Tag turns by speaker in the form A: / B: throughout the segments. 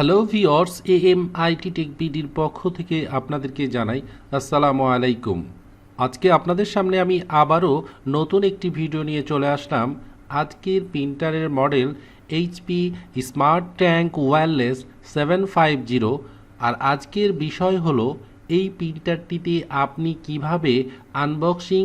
A: Hello viewers, AMIT take বিডির পক্ষ থেকে আপনাদেরকে জানাই আসসালামু আলাইকুম। আজকে আপনাদের সামনে আমি আবারও নতুন একটি ভিডিও নিয়ে চলে আসলাম। আজকের প্রিন্টারের model HP smart tank wireless 750। আর আজকের বিষয় হলো এই প্রিন্টারটিতে আপনি কিভাবে আনবক্সিং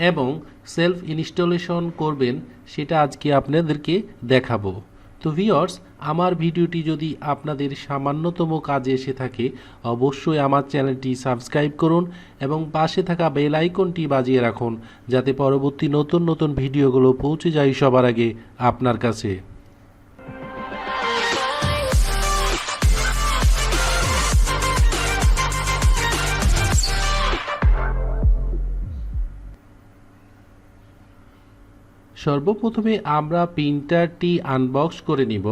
A: এবং সেলফ ইনস্টলেশন করবেন সেটা আজকে আপনাদেরকে দেখাবো। তো ভিউয়ার্স, আমার ভিডিওটি যদি আপনাদের সামান্যতম কাজে এসে থাকে অবশ্যই আমার চ্যানেলটি সাবস্ক্রাইব করুন এবং পাশে থাকা বেল আইকনটি বাজিয়ে রাখুন যাতে পরবর্তী নতুন নতুন ভিডিওগুলো পৌঁছে যায় সবার আগে আপনার কাছে। সর্বপ্রথমে আমরা প্রিন্টারটি আনবক্স করে নিব।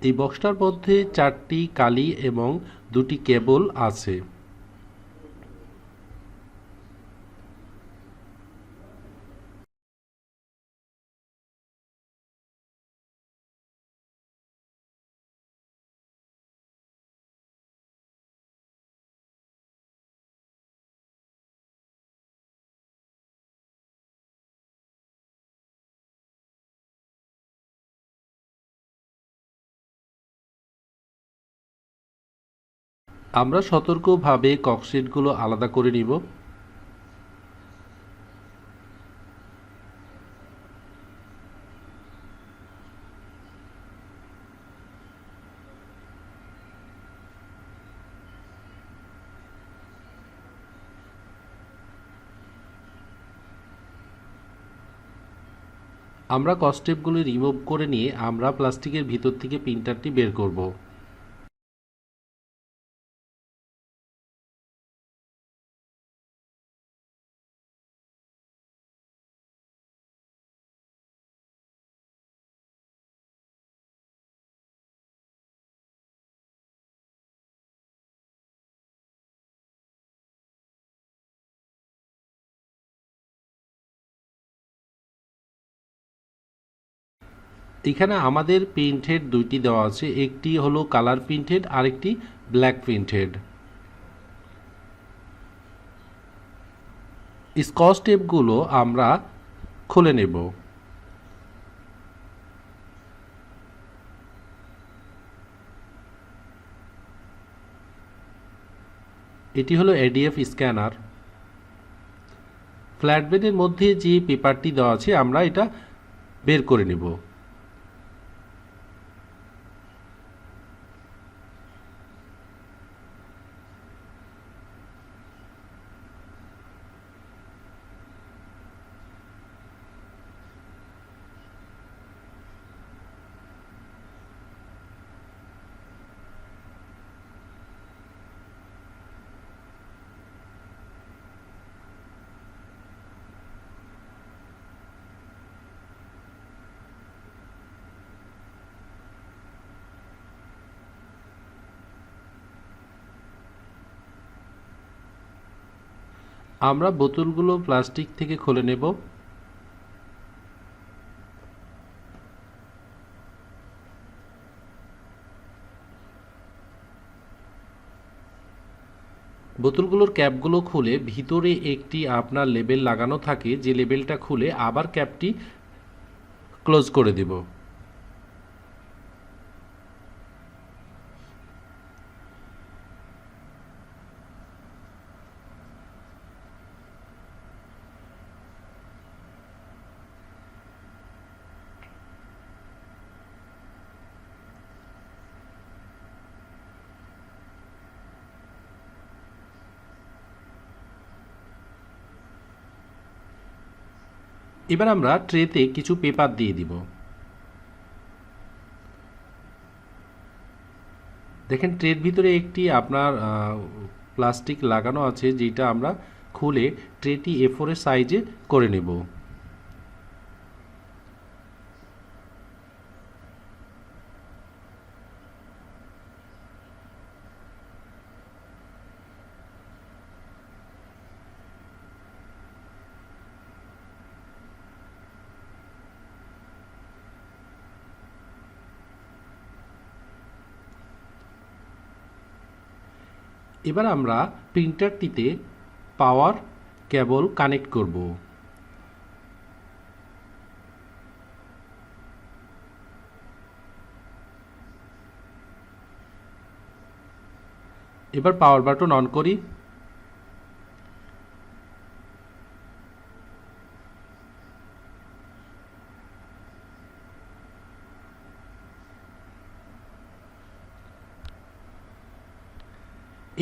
A: এই বক্সটার মধ্যে 4টি কালি এবং 2টি কেবল আছে। আমরা সতর্কভাবে ককশিটগুলো আলাদা করে নিব। আমরা ককস্টেপগুলো রিমুভ করে নিয়ে আমরা প্লাস্টিকের ভিতর থেকে প্রিন্টারটি বের করব। এখানে আমাদের প্রিন্টেড 2টি দেওয়া আছে, একটি হলো কালার প্রিন্টেড আর একটি ব্ল্যাক প্রিন্টেড। স্কচ টেপগুলো আমরা খুলে নেব। এটি হলো ADF স্ক্যানার। ফ্ল্যাটবেডের মধ্যে যে পেপারটি দেওয়া আছে আমরা এটা বের করে নেব। আমরা বোতলগুলো প্লাস্টিক থেকে খুলে নেব। বোতলগুলোর ক্যাপগুলো খুলে ভিতরে একটি আপনার লেবেল লাগানো থাকে, যে লেবেলটা খুলে আবার ক্যাপটি ক্লোজ করে দেব। এবার আমরা ট্রেতে কিছু পেপার দিয়ে দিব। দেখেন ট্রের ভিতরে একটি আপনার প্লাস্টিক লাগানো আছে, যেটা আমরা খুলে ট্রেটি A4 এর সাইজে করে নেব। এবার আমরা প্রিন্টারটিতে পাওয়ার কেবল কানেক্ট করব। এবার পাওয়ার বাটন অন করি।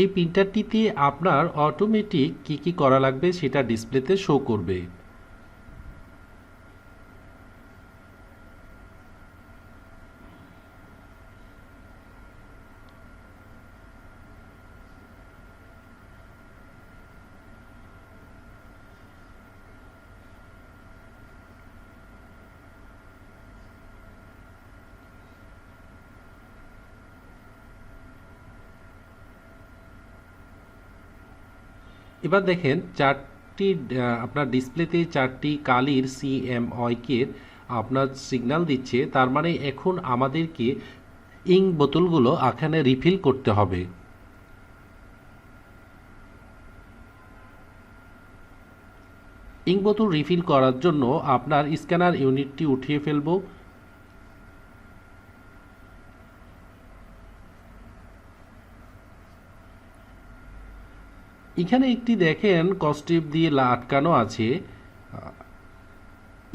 A: এই প্রিন্টারটিতে আপনার অটোমেটিক কি কি করা লাগবে সেটা ডিসপ্লেতে শো করবে। এবার দেখেন চারটি আপনার ডিসপ্লেতে চারটি কালির CMYK আপনার সিগন্যাল দিচ্ছে, তার মানে এখন আমাদেরকে ইঙ্ক বোতলগুলো এখানে রিফিল করতে হবে। ইঙ্ক বোতল রিফিল করার জন্য আপনার স্ক্যানার ইউনিটটি উঠিয়ে ফেলব। এখানে একটি দেখেন কস্টিপ দিয়ে আটকানো আছে,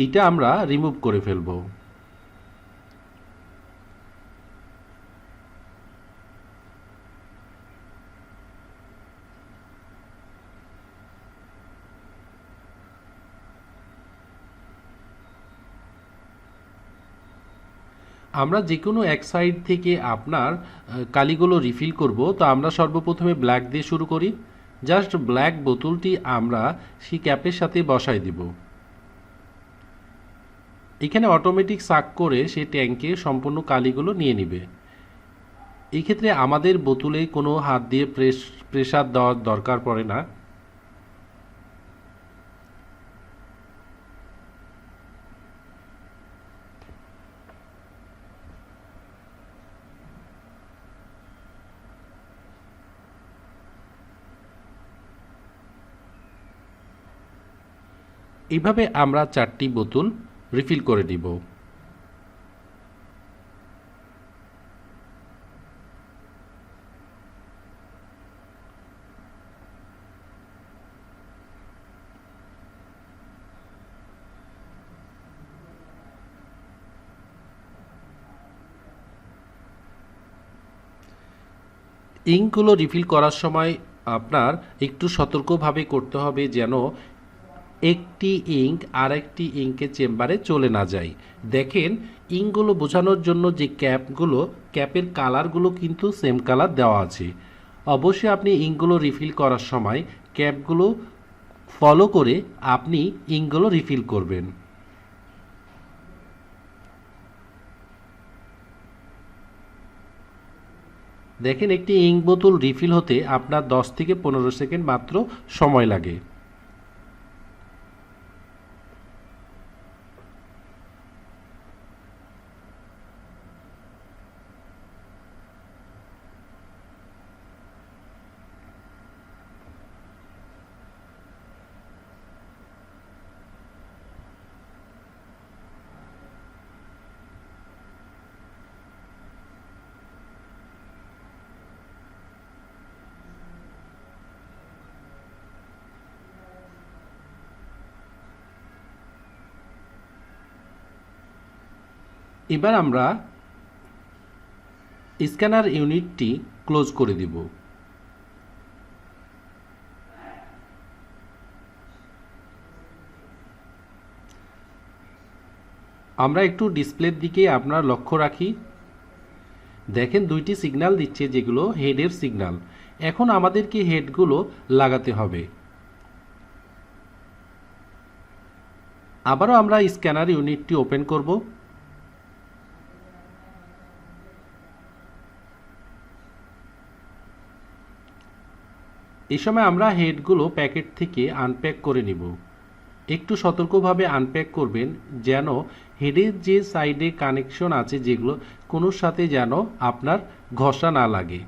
A: এটা আমরা রিমুভ করে ফেলব। আমরা যে কোনো এক সাইড থেকে আপনার কালিগুলো রিফিল করব, তো আমরা সর্বপ্রথমে ব্ল্যাক দিয়ে শুরু করি। জাস্ট ব্ল্যাক বোতলটি আমরা সেই ক্যাপের সাথে বসাই দিব। এখানে অটোমেটিক সাক করে সে ট্যাঙ্কে সম্পূর্ণ কালিগুলো নিয়ে নেবে। এই ক্ষেত্রে আমাদের বোতলে কোনো হাত দিয়ে প্রেসার দেওয়ার দরকার পড়ে না। এইভাবে আমরা চারটি বোতল রিফিল করে দিব। ইঙ্কগুলো রিফিল করার সময় আপনার একটু সতর্কভাবে করতে হবে, যেন একটি ইঙ্ক আর একটি ইঙ্কের চেম্বারে চলে না যায়। দেখেন ইঙ্কগুলো বোঝানোর জন্য যে ক্যাপের কালারগুলো কিন্তু সেম কালার দেওয়া আছে। অবশ্যই আপনি ইঙ্কগুলো রিফিল করার সময় ক্যাপগুলো ফলো করে আপনি ইঙ্কগুলো রিফিল করবেন। দেখেন একটি ইঙ্ক বোতল রিফিল হতে আপনার 10 থেকে 15 সেকেন্ড মাত্র সময় লাগে। এবার আমরা স্ক্যানার ইউনিটটি ক্লোজ করে দিব। আমরা একটু ডিসপ্লের দিকে আপনার লক্ষ্য রাখি। দেখেন দুইটি সিগন্যাল দিচ্ছে যেগুলো হেডের সিগন্যাল। এখন আমাদেরকে হেডগুলো লাগাতে হবে। আবারও আমরা স্ক্যানার ইউনিটটি ওপেন করব। এই সময় আমরা হেডগুলো প্যাকেট থেকে আনপ্যাক করে নিব। একটু সতর্কভাবে আনপ্যাক করবেন যেন হেডের যে সাইডে কানেকশন আছে যেগুলো কোনোর সাথে যেন আপনার ঘষা না লাগে।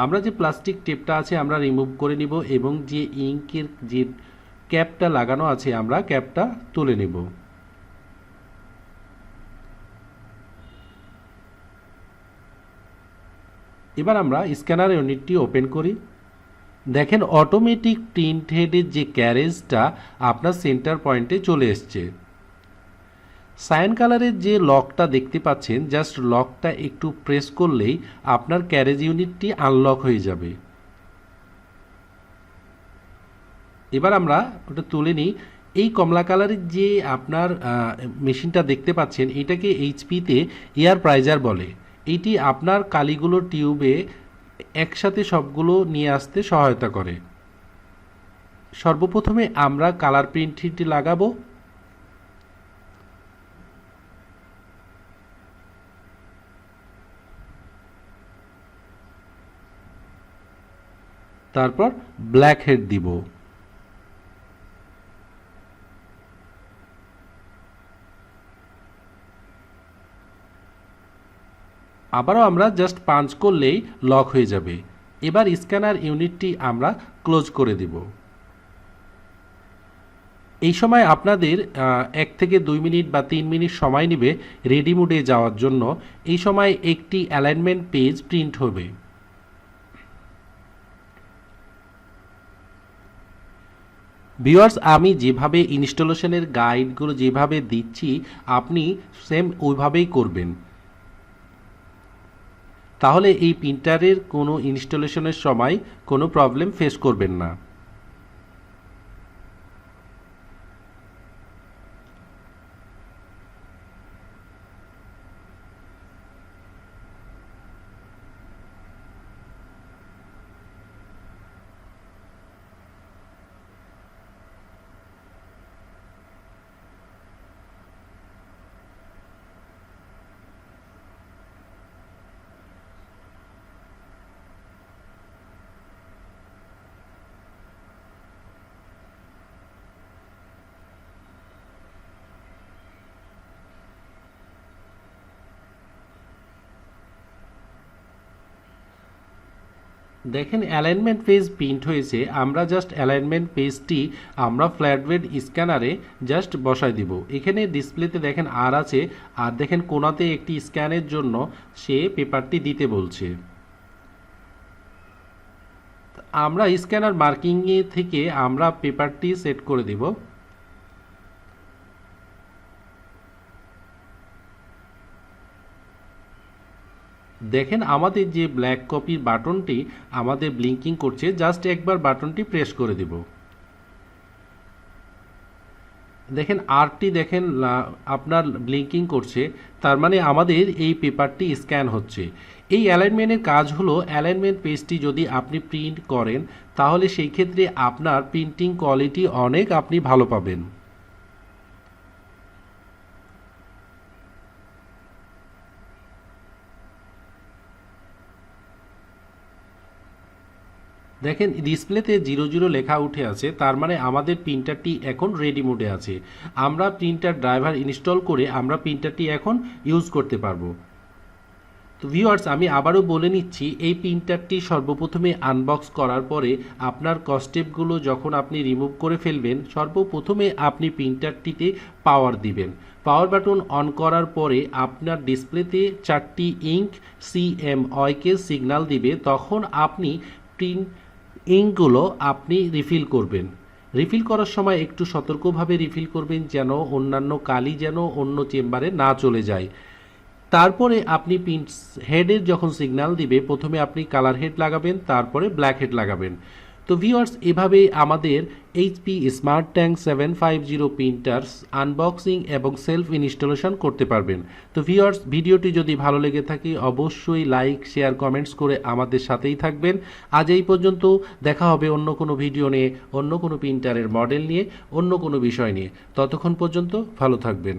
A: আমরা যে প্লাস্টিক টেপটা আছে আমরা রিমুভ করে নিব এবং যে ইঙ্কের যে ক্যাপটা লাগানো আছে আমরা ক্যাপটা তুলে নেব। এবার আমরা স্ক্যানার ইউনিটটি ওপেন করি। দেখেন অটোমেটিক প্রিন্ট হেডের যে ক্যারেজটা আপনার সেন্টার পয়েন্টে চলে এসছে। সায়ান কালারের যে লকটা দেখতে পাচ্ছেন, জাস্ট লকটা একটু প্রেস করলেই আপনার ক্যারেজ ইউনিটটি আনলক হয়ে যাবে। এবার আমরা ওটা তুলে নিই। এই কমলা কালারের যে আপনার মেশিনটা দেখতে পাচ্ছেন এটাকে এইচপিতে এয়ার প্রাইজার বলে। এটি আপনার কালিগুলো টিউবে একসাথে সবগুলো নিয়ে আসতে সহায়তা করে। সর্বপ্রথমে আমরা কালার প্রিন্টটি লাগাবো। তারপর ব্ল্যাক হেড দিব। আবারও আমরা জাস্ট পাঞ্চ করলেই লক হয়ে যাবে। এবার স্ক্যানার ইউনিটটি আমরা ক্লোজ করে দিব। এই সময় আপনাদের 1 থেকে 2 মিনিট বা 3 মিনিট সময় নেবে রেডি মোডে যাওয়ার জন্য। এই সময় একটি অ্যালাইনমেন্ট পেজ প্রিন্ট হবে। ভিউয়ার্স, আমি যেভাবে ইনস্টলেশনের গাইডগুলো যেভাবে দিচ্ছি আপনি সেম ওইভাবেই করবেন, তাহলে এই প্রিন্টারের কোনো ইনস্টলেশনের সময় কোনো প্রবলেম ফেস করবেন না। দেখেন অ্যালাইনমেন্ট পেজ প্রিন্ট হয়েছে। আমরা জাস্ট অ্যালাইনমেন্ট পেজটি আমরা ফ্ল্যাট বেড স্ক্যানারে জাস্ট বসাই দিব। এখানে ডিসপ্লেতে দেখেন আর আছে, আর দেখেন কোনাতে একটি স্ক্যানের জন্য সে পেপারটি দিতে বলছে। আমরা স্ক্যানার মার্কিংয়ে থেকে আমরা পেপারটি সেট করে দিব। দেখেন আমাদের যে ব্ল্যাক কপির বাটনটি আমাদের ব্লিঙ্কিং করছে, জাস্ট একবার বাটনটি প্রেস করে দিব। দেখেন আরটি দেখেন আপনার ব্লিঙ্কিং করছে, তার মানে আমাদের এই পেপারটি স্ক্যান হচ্ছে। এই অ্যালাইনমেন্টের কাজ হলো অ্যালাইনমেন্ট পেজটি যদি আপনি প্রিন্ট করেন তাহলে সেই ক্ষেত্রে আপনার প্রিন্টিং কোয়ালিটি অনেক আপনি ভালো পাবেন। দেখেন ডিসপ্লেতে 00 লেখা উঠে আছে, তার মানে আমাদের প্রিন্টারটি এখন রেডি মোডে আছে। আমরা প্রিন্টার ড্রাইভার ইনস্টল করে আমরা প্রিন্টারটি এখন ইউজ করতে পারবো। তো ভিউয়ার্স, আমি আবারও বলে নিচ্ছি, এই প্রিন্টারটি সর্বপ্রথমে আনবক্স করার পরে আপনার কস্টেপগুলো যখন আপনি রিমুভ করে ফেলবেন, সর্বপ্রথমে আপনি প্রিন্টারটিতে পাওয়ার দিবেন। পাওয়ার বাটন অন করার পরে আপনার ডিসপ্লেতে 4টি ইঙ্ক CMYK সিগন্যাল দিবে, তখন আপনি প্রিন্ট ইঙ্কগুলো আপনি রিফিল করবেন। রিফিল করার সময় একটু সতর্কভাবে রিফিল করবেন যেন অন্যান্য কালি যেন অন্য চেম্বারে না চলে যায়। তারপরে আপনি হেডের যখন সিগন্যাল দিবে প্রথমে আপনি কালার হেড লাগাবেন, তারপরে ব্ল্যাক হেড লাগাবেন। তো ভিউয়ার্স, এভাবে আমাদের HP smart tank 750 printers unboxing এবং সেলফ ইনস্টলেশন করতে পারবেন। তো ভিউয়ার্স, ভিডিওটি যদি ভালো লেগে থাকে অবশ্যই লাইক শেয়ার কমেন্টস করে আমাদের সাথেই থাকবেন। আজ এই পর্যন্ত, দেখা হবে অন্য কোনো ভিডিও নিয়ে, অন্য কোনো প্রিন্টারের মডেল নিয়ে, অন্য কোনো বিষয় নিয়ে। ততক্ষণ পর্যন্ত ভালো থাকবেন।